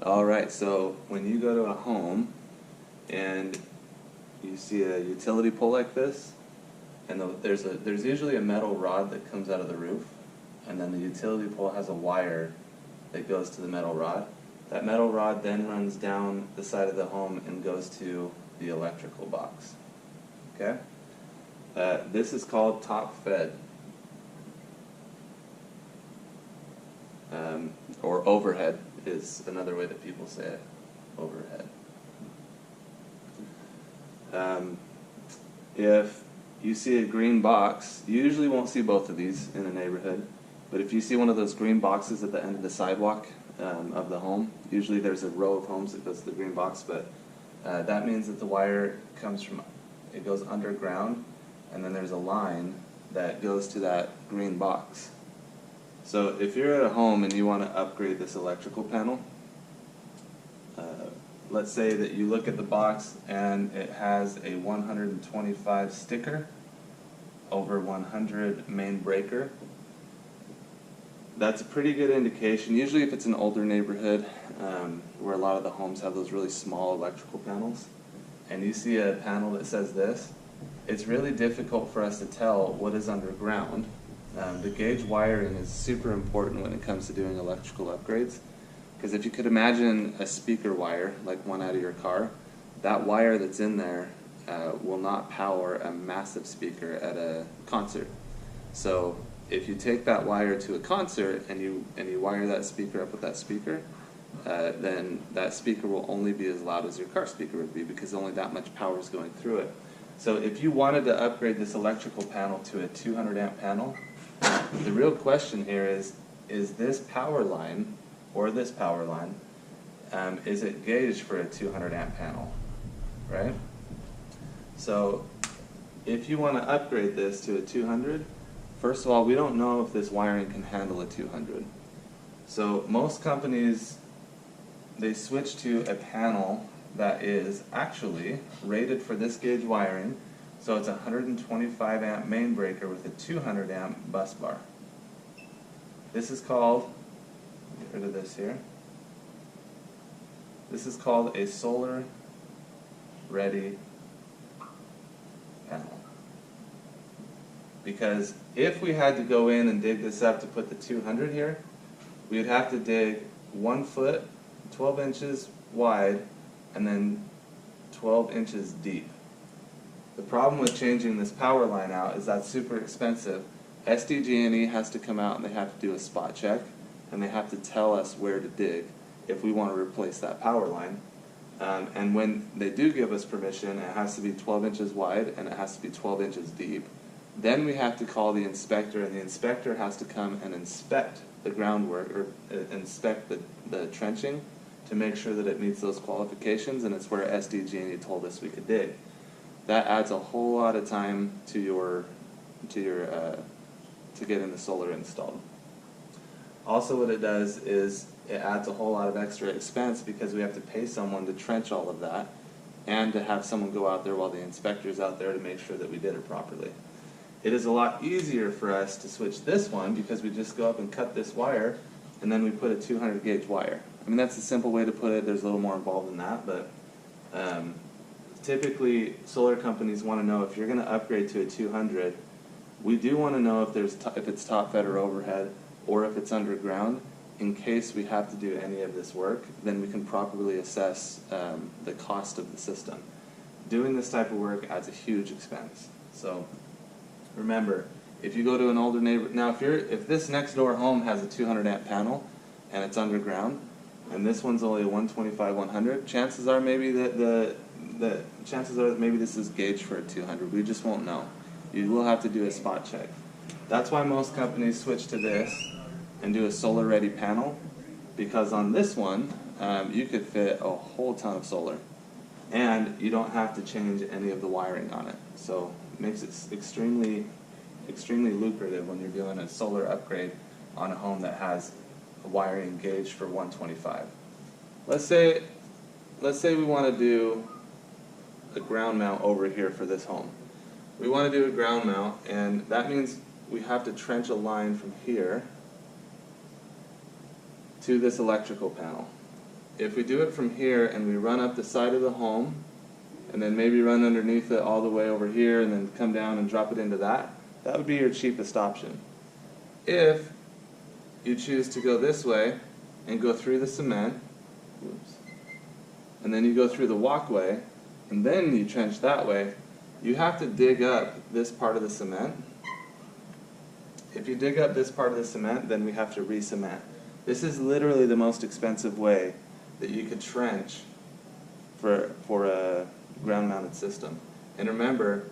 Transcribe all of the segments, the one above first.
Alright, so when you go to a home and you see a utility pole like this, and there's usually a metal rod that comes out of the roof, and then the utility pole has a wire that goes to the metal rod. That metal rod then runs down the side of the home and goes to the electrical box. Okay? This is called top fed. Or overhead is another way that people say it. Overhead. If you see a green box, you usually won't see both of these in a neighborhood, but if you see one of those green boxes at the end of the sidewalk of the home, usually there's a row of homes that goes to the green box, but that means that the wire it goes underground, and then there's a line that goes to that green box. So if you're at a home and you want to upgrade this electrical panel, let's say that you look at the box and it has a 125 sticker over 100 main breaker. That's a pretty good indication. Usually if it's an older neighborhood where a lot of the homes have those really small electrical panels, and you see a panel that says this, it's really difficult for us to tell what is underground. The gauge wiring is super important when it comes to doing electrical upgrades, because if you could imagine a speaker wire, like one out of your car, that wire that's in there will not power a massive speaker at a concert. So if you take that wire to a concert and you wire that speaker up with that speaker, then that speaker will only be as loud as your car speaker would be, because only that much power is going through it. So if you wanted to upgrade this electrical panel to a 200 amp panel, the real question here is this power line, or this power line, is it gauged for a 200 amp panel, right? So if you want to upgrade this to a 200, first of all, we don't know if this wiring can handle a 200. So most companies, they switch to a panel that is actually rated for this gauge wiring. So it's a 125 amp main breaker with a 200 amp bus bar. This is called, get rid of this here, this is called a solar ready panel. Because if we had to go in and dig this up to put the 200 here, we would have to dig 1 foot, 12 inches wide, and then 12 inches deep. The problem with changing this power line out is that's super expensive. SDG&E has to come out and they have to do a spot check, and they have to tell us where to dig if we want to replace that power line. And when they do give us permission, it has to be 12 inches wide and it has to be 12 inches deep. Then we have to call the inspector, and the inspector has to come and inspect the groundwork, or inspect the trenching, to make sure that it meets those qualifications, and it's where SDG&E told us we could dig. That adds a whole lot of time to getting the solar installed. Also, what it does is it adds a whole lot of extra expense, because we have to pay someone to trench all of that, and to have someone go out there while the inspector's out there to make sure that we did it properly. It is a lot easier for us to switch this one, because we just go up and cut this wire, and then we put a 200 gauge wire. I mean, that's a simple way to put it. There's a little more involved than that, but typically solar companies want to know if you're going to upgrade to a 200. We do want to know if it's top fed or overhead, or if it's underground. In case we have to do any of this work, then we can properly assess the cost of the system. Doing this type of work adds a huge expense. So remember, if you go to an older neighbor, now if this next door home has a 200 amp panel and it's underground, and this one's only a 125/100, chances are maybe that maybe this is gauged for a 200. We just won't know. You will have to do a spot check. That's why most companies switch to this and do a solar ready panel, because on this one you could fit a whole ton of solar, and you don't have to change any of the wiring on it. So it makes it extremely lucrative when you're doing a solar upgrade on a home that has a wiring gauged for 125. Let's say we want to do a ground mount over here for this home. We want to do a ground mount, and that means we have to trench a line from here to this electrical panel. if we do it from here and we run up the side of the home, and then maybe run underneath it all the way over here and then come down and drop it into that, that would be your cheapest option. If you choose to go this way and go through the cement, oops, and then you go through the walkway, and then you trench that way, you have to dig up this part of the cement. If you dig up this part of the cement, then we have to re-cement. This is literally the most expensive way that you could trench for a ground-mounted system. And remember,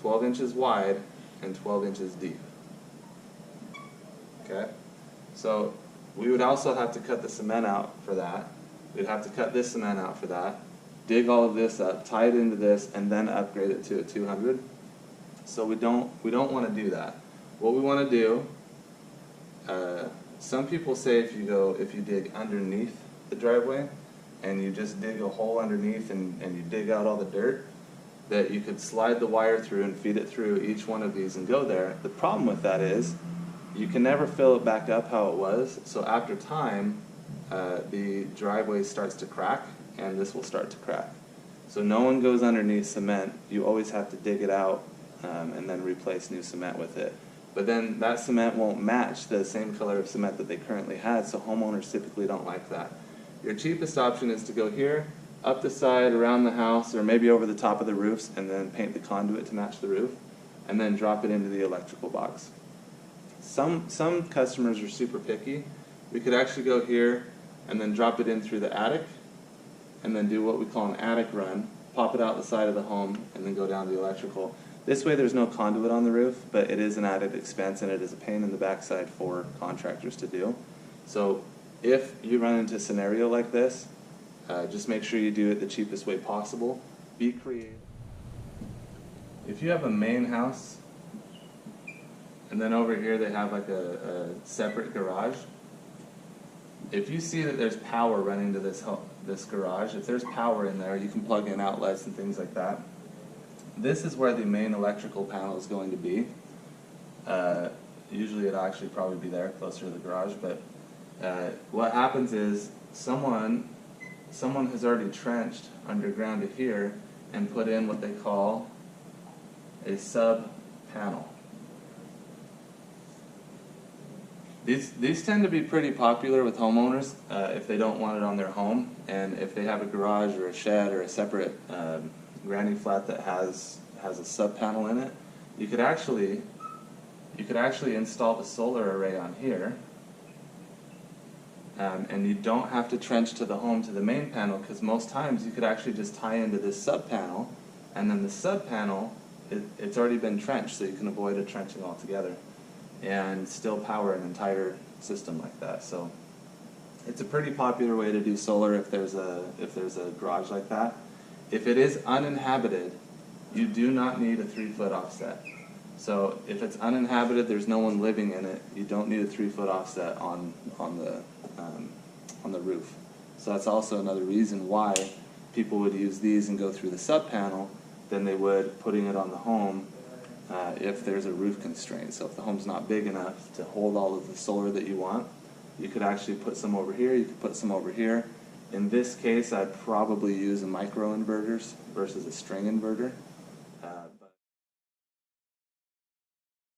12 inches wide and 12 inches deep. Okay? So we would also have to cut the cement out for that. We'd have to cut this cement out for that, dig all of this up, tie it into this, and then upgrade it to a 200. So we don't want to do that. What we want to do, some people say if you dig underneath the driveway and you just dig a hole underneath and you dig out all the dirt, that you could slide the wire through and feed it through each one of these and go there. The problem with that is you can never fill it back up how it was, so after time the driveway starts to crack and this will start to crack. So no one goes underneath cement. You always have to dig it out and then replace new cement with it. But then that cement won't match the same color of cement that they currently had, so homeowners typically don't like that. Your cheapest option is to go here, up the side, around the house, or maybe over the top of the roofs, and then paint the conduit to match the roof, and then drop it into the electrical box. Some customers are super picky. We could actually go here and then drop it in through the attic, and then do what we call an attic run, pop it out the side of the home, and then go down the electrical. This way there's no conduit on the roof, but it is an added expense and it is a pain in the backside for contractors to do. So if you run into a scenario like this, just make sure you do it the cheapest way possible. Be creative. If you have a main house, and then over here they have like a separate garage, if you see that there's power running to this garage, if there's power in there, you can plug in outlets and things like that. This is where the main electrical panel is going to be. Usually it'll actually probably be there, closer to the garage, but what happens is someone has already trenched underground to here and put in what they call a sub panel. These tend to be pretty popular with homeowners if they don't want it on their home, and if they have a garage or a shed or a separate granny flat that has a sub panel in it, you could actually install the solar array on here, and you don't have to trench to the home to the main panel, because most times you could actually just tie into this sub panel, and then the sub panel it's already been trenched, so you can avoid a trenching altogether and still power an entire system like that. So it's a pretty popular way to do solar if there's a garage like that. If it is uninhabited, you do not need a 3-foot offset. So if it's uninhabited, there's no one living in it, you don't need a 3-foot offset on the roof. So that's also another reason why people would use these and go through the sub panel than they would putting it on the home if there's a roof constraint. So if the home's not big enough to hold all of the solar that you want, you could actually put some over here, you could put some over here. In this case, I'd probably use a microinverters versus a string inverter.